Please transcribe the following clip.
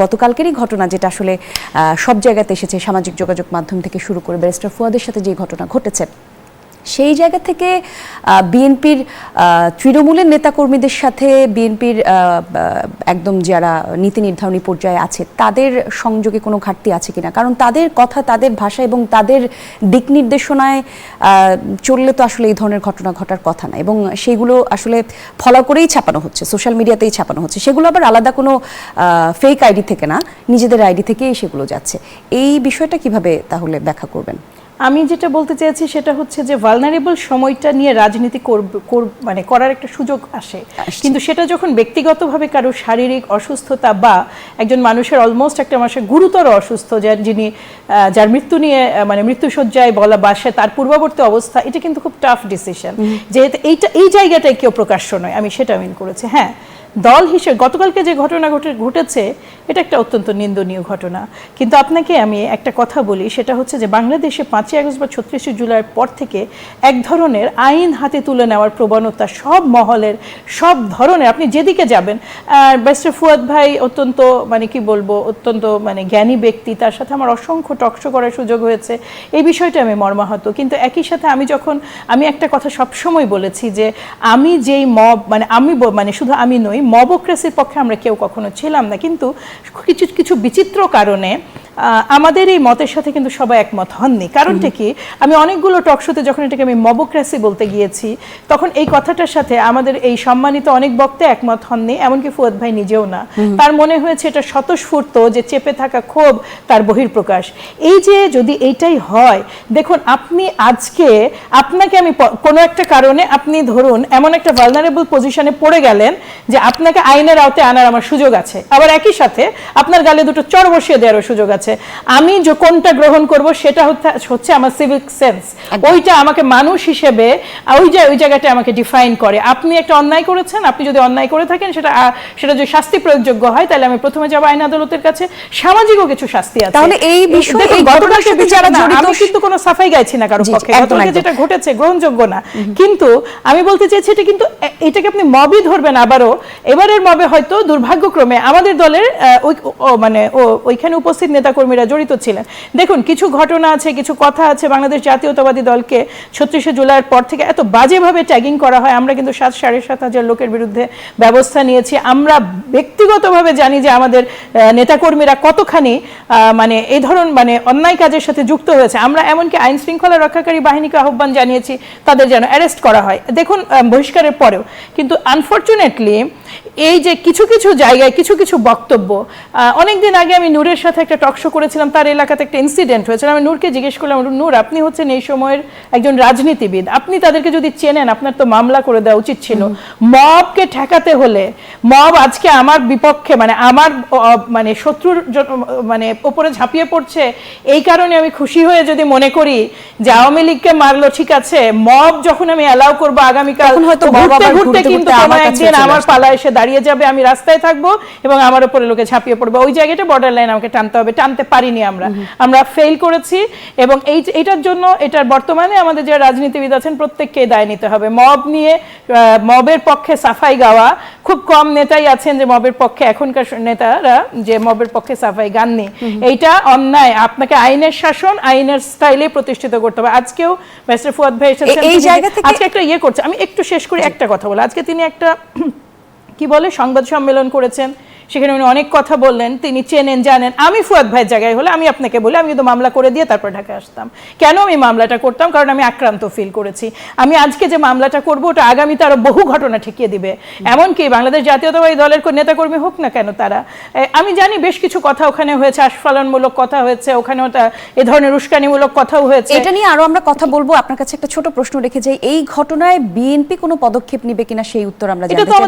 গতকালকেরই ঘটনা যেটা আসলে সব জায়গাতে এসেছে, সামাজিক যোগাযোগ মাধ্যম থেকে শুরু করে ব্যারিস্টার ফুয়াদের সাথে যে ঘটনা ঘটেছে, সেই জায়গা থেকে বিএনপির তৃণমূলের নেতাকর্মীদের সাথে বিএনপির একদম যারা নীতি নির্ধারণী পর্যায়ে আছে তাদের সংযোগে কোনো ঘাটতি আছে কিনা? কারণ তাদের কথা, তাদের ভাষা এবং তাদের দিক নির্দেশনায় চললে তো আসলে এই ধরনের ঘটনা ঘটার কথা না, এবং সেগুলো আসলে ফলো করেই ছাপানো হচ্ছে, সোশ্যাল মিডিয়াতেই ছাপানো হচ্ছে। সেগুলো আবার আলাদা কোনো ফেক আইডি থেকে না, নিজেদের আইডি থেকেই সেগুলো যাচ্ছে। এই বিষয়টা কিভাবে তাহলে ব্যাখ্যা করবেন? আমি যেটা বলতে চেয়েছি সেটা হচ্ছে যে ভালনারেবল সময়টা নিয়ে রাজনীতি মানে করার একটা সুযোগ আসে, কিন্তু সেটা যখন ব্যক্তিগতভাবে কারো শারীরিক অসুস্থতা বা একজন মানুষের অলমোস্ট একটা মানুষের গুরুতর অসুস্থ যার মৃত্যু নিয়ে মানে মৃত্যুসজ্জায় বলা বা সে তার পূর্ববর্তী অবস্থা, এটা কিন্তু খুব টাফ ডিসিশন। যেহেতু এই জায়গাটায় কেউ প্রকাশ্য নয়, আমি সেটা মিন করেছি। হ্যাঁ, দল হিসেবে গতকালকে যে ঘটনা ঘটেছে এটা একটা অত্যন্ত নিন্দনীয় ঘটনা, কিন্তু আপনাকে আমি একটা কথা বলি, সেটা হচ্ছে যে বাংলাদেশে 5ই আগস্ট বা 36শে জুলাইয়ের পর থেকে এক ধরনের আইন হাতে তুলে নেওয়ার প্রবণতা সব মহলের, সব ধরনের, আপনি যেদিকে যাবেন। আর ব্যারিস্টার ফুয়াদ ভাই অত্যন্ত মানে কি বলবো, অত্যন্ত মানে জ্ঞানী ব্যক্তি, তার সাথে আমার অসংখ্য টকশো করার সুযোগ হয়েছে, এই বিষয়টা আমি মর্মাহত। কিন্তু একই সাথে আমি একটা কথা সবসময় বলেছি যে আমি যেই মানে শুধু আমি নই, মবক্রেসির পক্ষে আমরা কেউ কখনো ছিলাম না, কিন্তু কিছু বিচিত্র কারণে আমাদের এই মতের সাথে কিন্তু সবাই একমত হননি। কারণটা কি, আমি অনেকগুলো টকশোতে যখন এটাকে আমি মবক্রেসি বলতে গিয়েছি, তখন এই কথাটার সাথে আমাদের এই সম্মানিত অনেক বক্তা একমত হননি, এমনকি ফুয়াদ ভাই নিজেও না। তার মনে হয়েছে এটা স্বতঃস্ফূর্ত, যে চেপে থাকা ক্ষোভ তার বহিঃপ্রকাশ। এই যে যদি এইটাই হয়, দেখুন আপনি আজকে আপনাকে আমি কোনো একটা কারণে আপনি ধরুন এমন একটা ভালনারেবল পজিশনে পড়ে গেলেন যে আপনাকে আইনের আওতায় আনার আমার সুযোগ আছে, আবার একই সাথে আপনার গালে দুটো চড় বসিয়ে দেওয়ারও সুযোগ আছে। আমি যে কোনটা গ্রহণ করব সেটা হচ্ছে আমার সিভিক সেন্স, ওইটা আমাকে মানুষ হিসেবে ওই জায়গাটা আমাকে ডিফাইন করে। আপনি একটা অন্যায় করেছেন, আপনি যদি অন্যায় করে থাকেন সেটা যদি শাস্তি প্রয়োগযোগ্য হয়, তাহলে আমি প্রথমে যাব আইন আদালতের কাছে, সামাজিকও কিছু শাস্তি আছে। তাহলে এই বিষয়ে আমি কিন্তু কোনো সাফাই গাইছি না কারো পক্ষে, গতকালকে যেটা ঘটেছে গ্রহণযোগ্য না, কিন্তু আমি বলতে চেয়েছি এটা কিন্তু এটাকে আপনি মবই ধরবেন। আবারও এবারের মবে হয়তো দুর্ভাগ্যক্রমে আমাদের দলের ওইখানে উপস্থিত নেতাকর্মীরা জড়িত ছিলেন। দেখুন কিছু ঘটনা আছে, কিছু কথা আছে, বাংলাদেশ জাতীয়তাবাদী দলকে 36শে জুলাইয়ের পর থেকে এত বাজেভাবে ট্যাগিং করা হয়। আমরা কিন্তু 7,500 লোকের বিরুদ্ধে ব্যবস্থা নিয়েছি। আমরা ব্যক্তিগতভাবে জানি যে আমাদের নেতাকর্মীরা কতখানি মানে এই ধরনের মানে অন্যায় কাজের সাথে যুক্ত হয়েছে। আমরা এমনকি আইন শৃঙ্খলা রক্ষাকারী বাহিনীকে আহ্বান জানিয়েছি তাদের যেন অ্যারেস্ট করা হয়, দেখুন বহিষ্কারের পরেও। কিন্তু আনফর্চুনেটলি এই যে কিছু জায়গায় কিছু বক্তব্য, অনেকদিন আগে আমি নূরের সাথে একটা টকশো করেছিলাম, তার এলাকাতে একটা ইনসিডেন্ট হয়েছিল। আমি নূরকে জিজ্ঞেস করলাম, নূর আপনি হচ্ছেন এই সময়ের একজন রাজনীতিবিদ, আপনি তাদেরকে যদি চেনেন আপনার তো মামলা করে দেওয়া উচিত ছিল। মবকে ঠেকাতে হলে, মব আজকে আমার বিপক্ষে মানে আমার মানে শত্রুর মানে ওপরে ঝাঁপিয়ে পড়ছে, এই কারণে আমি খুশি হয়ে যদি মনে করি যে আওয়ামী লীগকে মারলো, ঠিক আছে, মব যখন আমি অ্যালাউ করবো আগামীকাল ঘুরতে কিন্তু একদিন আমার পালা এসে দাঁড়িয়ে যাবে, আমি রাস্তায় থাকবো এবং আমার উপরে লোকে ঝাঁপিয়ে পড়বে, ওই জায়গাটা বর্ডার লাইন আমাকে টানতে হবে। টানতে পারিনি, আমরা ফেল করেছি, এবং এইটার জন্য এটার বর্তমানে আমাদের যারা রাজনীতিবিদ আছেন প্রত্যেককে দায় নিতে হবে। মব নিয়ে মবের পক্ষে সাফাই গাওয়া, খুব কম নেতাই আছেন যে মবের পক্ষে, এখনকার নেতারা যে মবের পক্ষে সাফাই গাননি, এইটা অন্যায়। আপনাকে আইনের শাসন আইনের স্টাইলে প্রতিষ্ঠিত করতে হবে। আজকেও ব্যারিস্টার ফুয়াদ ভাই এসেছেন, এই জায়গা থেকে আজকে একটা করছে, আমি একটু শেষ করি একটা কথা বলে। আজকে তিনি একটা কি বলে সংবাদ সম্মেলন করেছেন, সেখানে উনি অনেক কথা বললেন, তিনি চেনেন জানেন। আমি ফুয়াদ ভাইয়ের জায়গায় হলে আমি আপনাকে বলি আমি কিন্তু মামলা করে দিয়ে তারপর ঢাকায় আসতাম। কেন আমি মামলাটা করতাম? কারণ আমি আক্রান্ত ফিল করেছি। আমি আজকে যে মামলাটা করবো ওটা আগামীতে আরো বহু ঘটনা ঠেকিয়ে দিবে। এমনকি বাংলাদেশ জাতীয়তাবাদী দলের নেতাকর্মী হোক না কেন তারা, আমি জানি বেশ কিছু কথা ওখানে হয়েছে, আস্ফালনমূলক কথা হয়েছে, ওখানে এ ধরনের উস্কানিমূলক কথাও হয়েছে। এটা নিয়ে আরো আমরা কথা বলবো। আপনার কাছে একটা ছোট প্রশ্ন রেখে যাই, এই ঘটনায় বিএনপি কোনো পদক্ষেপ নিবে কিনা সেই উত্তর আমরা জানতে চাই।